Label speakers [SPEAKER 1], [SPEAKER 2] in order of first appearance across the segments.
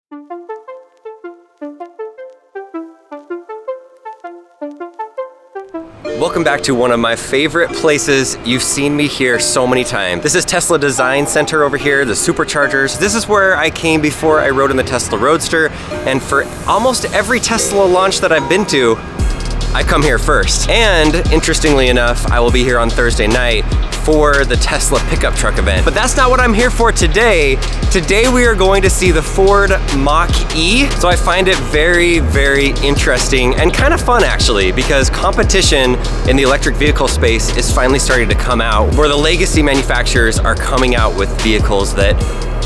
[SPEAKER 1] Welcome back to one of my favorite places. You've seen me here so many times. This is Tesla Design Center over here, the superchargers. This is where I came before I rode in the Tesla Roadster, and for almost every Tesla launch that I've been to, I come here first. And interestingly enough, I will be here on Thursday night for the Tesla pickup truck event. But that's not what I'm here for today. Today we are going to see the Ford Mach E. So I find it very, very interesting and kind of fun actually, because competition in the electric vehicle space is finally starting to come out, where the legacy manufacturers are coming out with vehicles that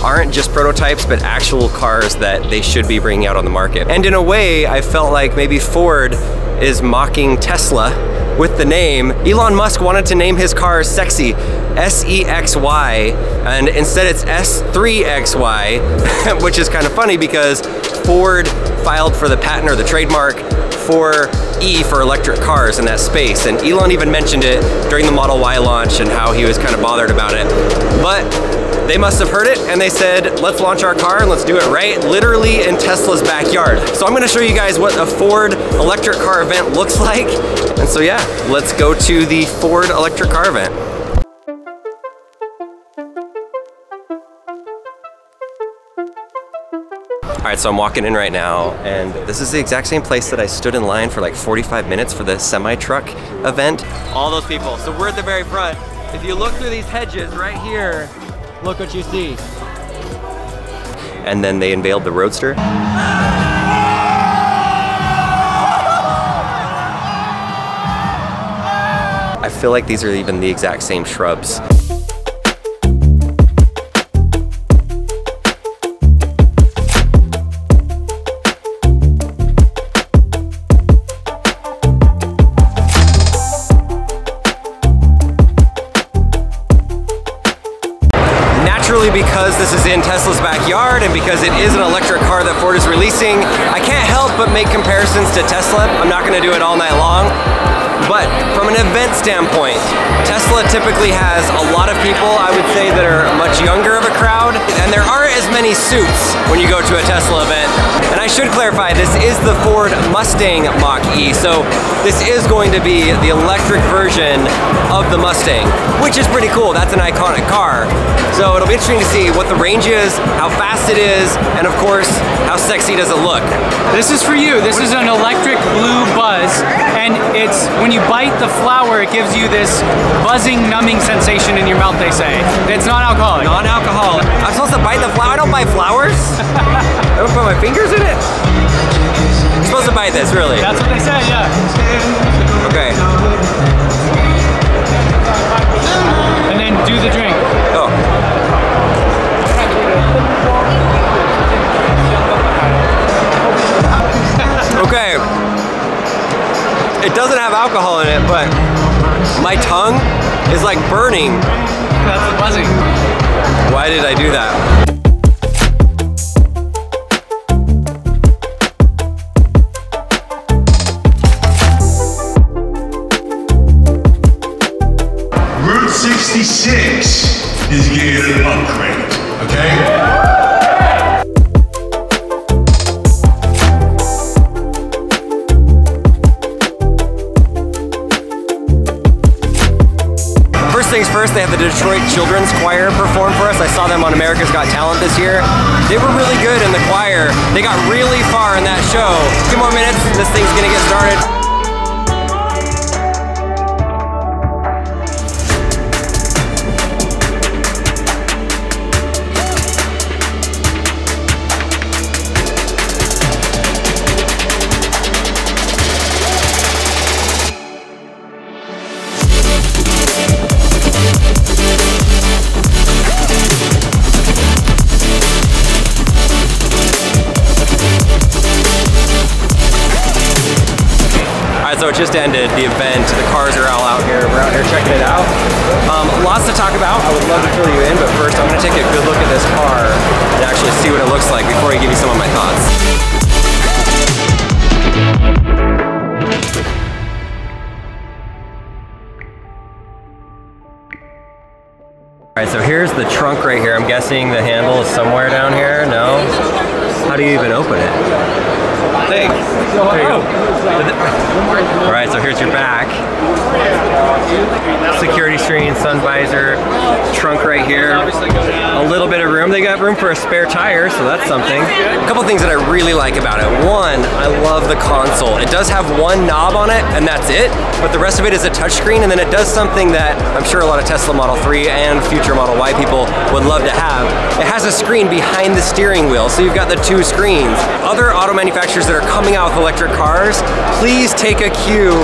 [SPEAKER 1] aren't just prototypes, but actual cars that they should be bringing out on the market. And in a way, I felt like maybe Ford is mocking Tesla with the name. Elon Musk wanted to name his car Sexy, S-E-X-Y, and instead it's S3XY, which is kind of funny because Ford filed for the patent or the trademark for E for electric cars in that space. And Elon even mentioned it during the Model Y launch and how he was kind of bothered about it. But they must have heard it and they said, let's launch our car and let's do it right, literally in Tesla's backyard. So I'm gonna show you guys what a Ford electric car event looks like. And so yeah, let's go to the Ford electric car event. All right, so I'm walking in right now, and this is the exact same place that I stood in line for like 45 minutes for the semi-truck event. All those people, so we're at the very front. If you look through these hedges right here, look what you see. And then they unveiled the Roadster. I feel like these are even the exact same shrubs. Because this is in Tesla's backyard and because it is an electric car that Ford is releasing, I can't help but make comparisons to Tesla. I'm not going to do it all night long, but from an event standpoint, Tesla typically has a lot of people, I would say, that are much younger of a crowd, and there aren't as many suits when you go to a Tesla event. And I should clarify, this is the Ford Mustang Mach E, so this is going to be the electric version of the Mustang, which is pretty cool. That's an iconic car. So it'll be interesting to see what the range is, how fast it is, and of course, how sexy does it look.
[SPEAKER 2] This is for you. This is an electric blue buzz, and it's when you bite the flower, it gives you this buzzing, numbing sensation in your mouth, they say. It's non-alcoholic.
[SPEAKER 1] Non-alcoholic. I'm supposed to bite the flower? I don't bite flowers. I don't put my fingers in it. You're supposed to bite this, really?
[SPEAKER 2] That's what they say, yeah.
[SPEAKER 1] Okay.
[SPEAKER 2] And then do the drink.
[SPEAKER 1] Oh. Okay. It doesn't have alcohol in it, but my tongue is like burning.
[SPEAKER 2] That's the buzzing.
[SPEAKER 1] Why did I do that?
[SPEAKER 3] Route 66 is getting an upgrade, okay?
[SPEAKER 1] Things first, they have the Detroit Children's Choir perform for us. I saw them on America's Got Talent this year. They were really good in the choir. They got really far in that show. 2 more minutes, this thing's gonna get started. So it just ended, the event, the cars are all out here, we're out here checking it out. Lots to talk about, I would love to fill you in, but first I'm gonna take a good look at this car and actually see what it looks like before I give you some of my thoughts. All right, so here's the trunk right here. I'm guessing the handle is somewhere down here, no? How do you even open it? Thanks. There you go. All right, so here's your back. Security screen, sun visor, trunk right here. A little bit of room. They got room for a spare tire, so that's something. A couple things that I really like about it. One, I love the console. It does have one knob on it, and that's it, but the rest of it is a touchscreen, and then it does something that I'm sure a lot of Tesla Model 3 and future Model Y people would love to have. It has a screen behind the steering wheel, so you've got the two screens. Other auto manufacturers that are coming out with electric cars, please take a cue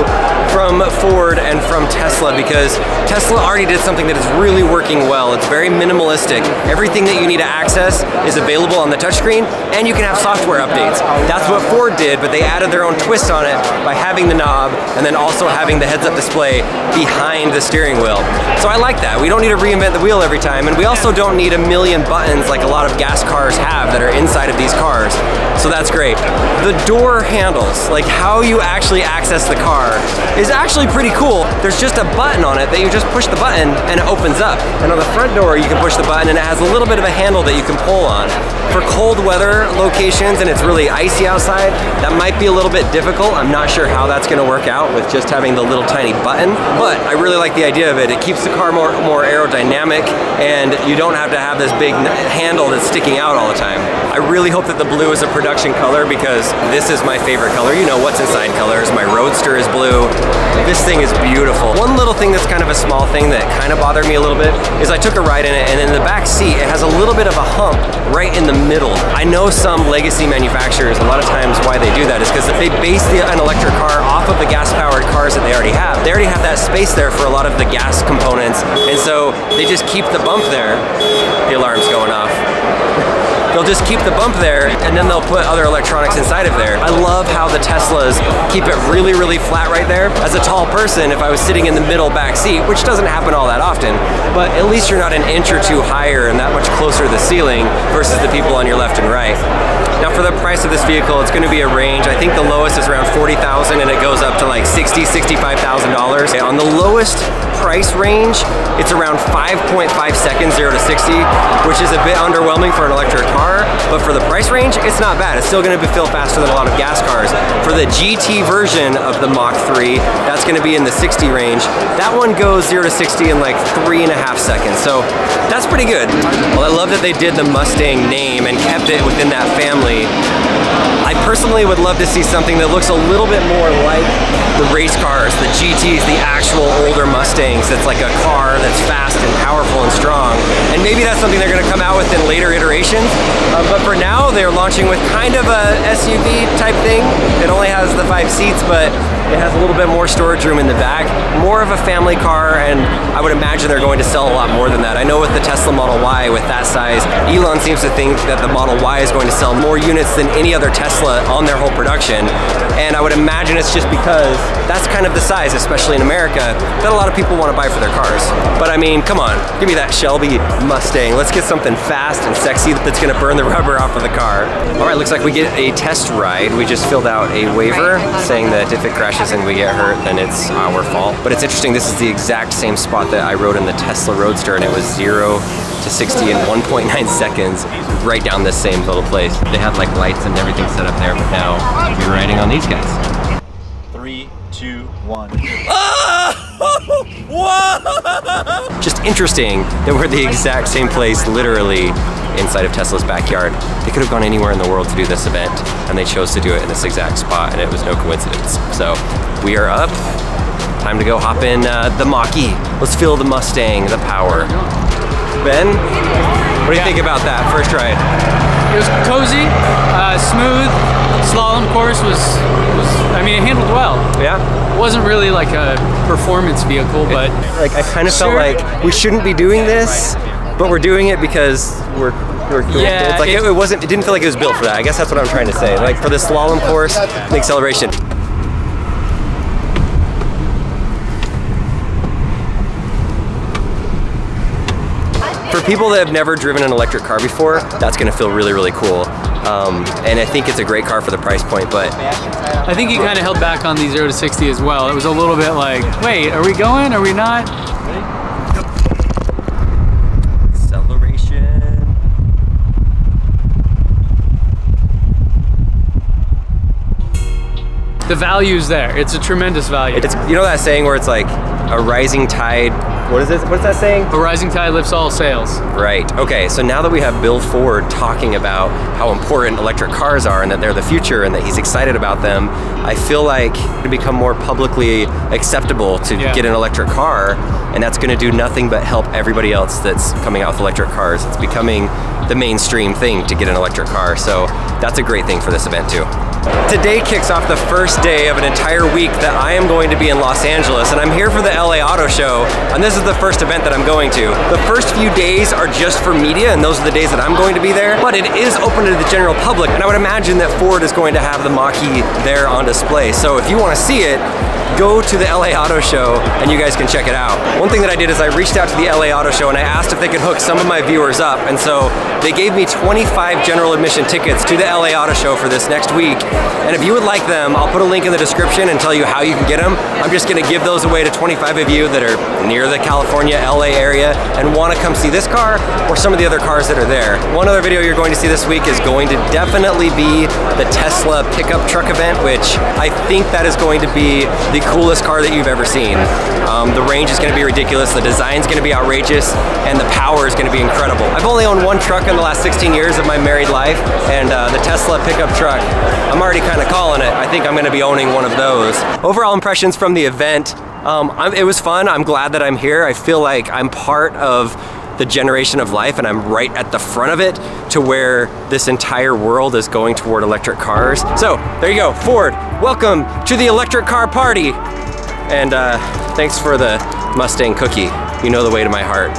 [SPEAKER 1] from Ford and from Tesla, because Tesla already did something that is really working well. It's very minimalistic. Everything that you need to access is available on the touchscreen, and you can have software updates. That's what Ford did, but they added their own twist on it by having the knob and then also having the heads-up display behind the steering wheel. So I like that. We don't need to reinvent the wheel every time, and we also don't need a million buttons like a lot of gas cars have that are inside of these cars. So that's great. The door handles, like how you actually access the car, is actually pretty cool. There's just a button on it that you just push the button and it opens up. And on the front door, you can push the button and it has a little bit of a handle that you can pull on. For cold weather locations and it's really icy outside, that might be a little bit difficult. I'm not sure how that's gonna work out with just having the little tiny button, but I really like the idea of it. It keeps the car more aerodynamic, and you don't have to have this big handle that's sticking out all the time. I really hope that the blue is a production color, because this is my favorite color. You know what's inside colors. My Roadster is blue. This thing is beautiful. One little thing that's kind of a small thing that kind of bothered me a little bit is I took a ride in it, and in the back seat it has a little bit of a hump right in the middle. I know some legacy manufacturers, a lot of times why they do that is because they base an electric car off of the gas-powered cars that they already have. They already have that space there for a lot of the gas components, and so they just keep the bump there. The alarm's going off. They'll just keep the bump there, and then they'll put other electronics inside of there. I love how the Teslas keep it really, really flat right there. As a tall person, if I was sitting in the middle back seat, which doesn't happen all that often, but at least you're not an inch or two higher and that much closer to the ceiling versus the people on your left and right. Now for the price of this vehicle, it's gonna be a range. I think the lowest is around $40,000 and it goes up to like $60,000, $65,000. On the lowest price range, it's around 5.5 seconds, 0 to 60, which is a bit underwhelming for an electric car, but for the price range, it's not bad. It's still gonna feel faster than a lot of gas cars. For the GT version of the Mach 3, that's gonna be in the 60 range. That one goes 0 to 60 in like 3.5 seconds, so that's pretty good. Well, I love that they did the Mustang name and kept it within that family. I personally would love to see something that looks a little bit more like the race cars, the GTs, the actual older Mustangs. That's like a car that's fast and powerful and strong. And maybe that's something they're gonna come out with in later iterations. But for now, they're launching with kind of a SUV type thing. It only has the 5 seats, but it has a little bit more storage room in the back. More of a family car, and I would imagine they're going to sell a lot more than that. I know with the Tesla Model Y, with that size, Elon seems to think that the Model Y is going to sell more units than any other Tesla on their whole production. And I would imagine it's just because that's kind of the size, especially in America, that a lot of people want to buy for their cars. But I mean, come on, give me that Shelby Mustang. Let's get something fast and sexy that's gonna burn the rubber off of the car. All right, looks like we get a test ride. We just filled out a waiver saying that if it crashes and we get hurt, then it's our fault. But it's interesting, this is the exact same spot that I rode in the Tesla Roadster, and it was 0 to 60 in 1.9 seconds, right down this same little place. They had like lights and everything set up there, but now we're riding on these guys.
[SPEAKER 4] 3, 2, 1.
[SPEAKER 1] Whoa! Just interesting that we're the exact same place, literally inside of Tesla's backyard. They could have gone anywhere in the world to do this event, and they chose to do it in this exact spot, and it was no coincidence. So we are up. Time to go hop in the Mach E. Let's feel the Mustang, the power. Ben, what do you think about that first ride?
[SPEAKER 2] It was cozy, smooth. Slalom course was, I mean, it handled well.
[SPEAKER 1] Yeah?
[SPEAKER 2] It wasn't really like a performance vehicle, but
[SPEAKER 1] like I kind of felt like we shouldn't be doing this, but we're doing it because we're cool.
[SPEAKER 2] Yeah,
[SPEAKER 1] it's like it didn't feel like it was built for that. I guess that's what I'm trying to say. Like for the slalom course, the acceleration. For people that have never driven an electric car before, that's gonna feel really, really cool. And I think it's a great car for the price point, but
[SPEAKER 2] I think he kind of held back on the 0 to 60 as well. It was a little bit like, wait, are we going? Are we not?
[SPEAKER 1] Acceleration.
[SPEAKER 2] the value's there. It's a tremendous value.
[SPEAKER 1] It's, you know that saying where it's like a rising tide, what is it? What's that saying?
[SPEAKER 2] A rising tide lifts all sails.
[SPEAKER 1] Right, okay, so now that we have Bill Ford talking about how important electric cars are and that they're the future and that he's excited about them, I feel like to become more publicly acceptable to get an electric car, and that's gonna do nothing but help everybody else that's coming out with electric cars. It's becoming the mainstream thing to get an electric car, so that's a great thing for this event too. Today kicks off the first day of an entire week that I am going to be in Los Angeles, and I'm here for the LA Auto Show, and this is the first event that I'm going to. The first few days are just for media, and those are the days that I'm going to be there, but it is open to the general public, and I would imagine that Ford is going to have the Mach E there on display. So if you want to see it, go to the LA Auto Show and you guys can check it out. One thing that I did is I reached out to the LA Auto Show and I asked if they could hook some of my viewers up, and so they gave me 25 general admission tickets to the LA Auto Show for this next week. And if you would like them, I'll put a link in the description and tell you how you can get them. I'm just gonna give those away to 25 of you that are near the California, LA area and wanna come see this car or some of the other cars that are there. One other video you're going to see this week is going to definitely be the Tesla pickup truck event, which I think that is going to be the coolest car that you've ever seen. The range is gonna be ridiculous, the design's gonna be outrageous, and the power is gonna be incredible. I've only owned one truck in the last 16 years of my married life, and the Tesla pickup truck, I'm already kind of calling it. I think I'm gonna be owning one of those. Overall impressions from the event, it was fun. I'm glad that I'm here. I feel like I'm part of the generation of life and I'm right at the front of it to where this entire world is going toward electric cars. So there you go, Ford, welcome to the electric car party. And thanks for the Mustang cookie. You know the way to my heart.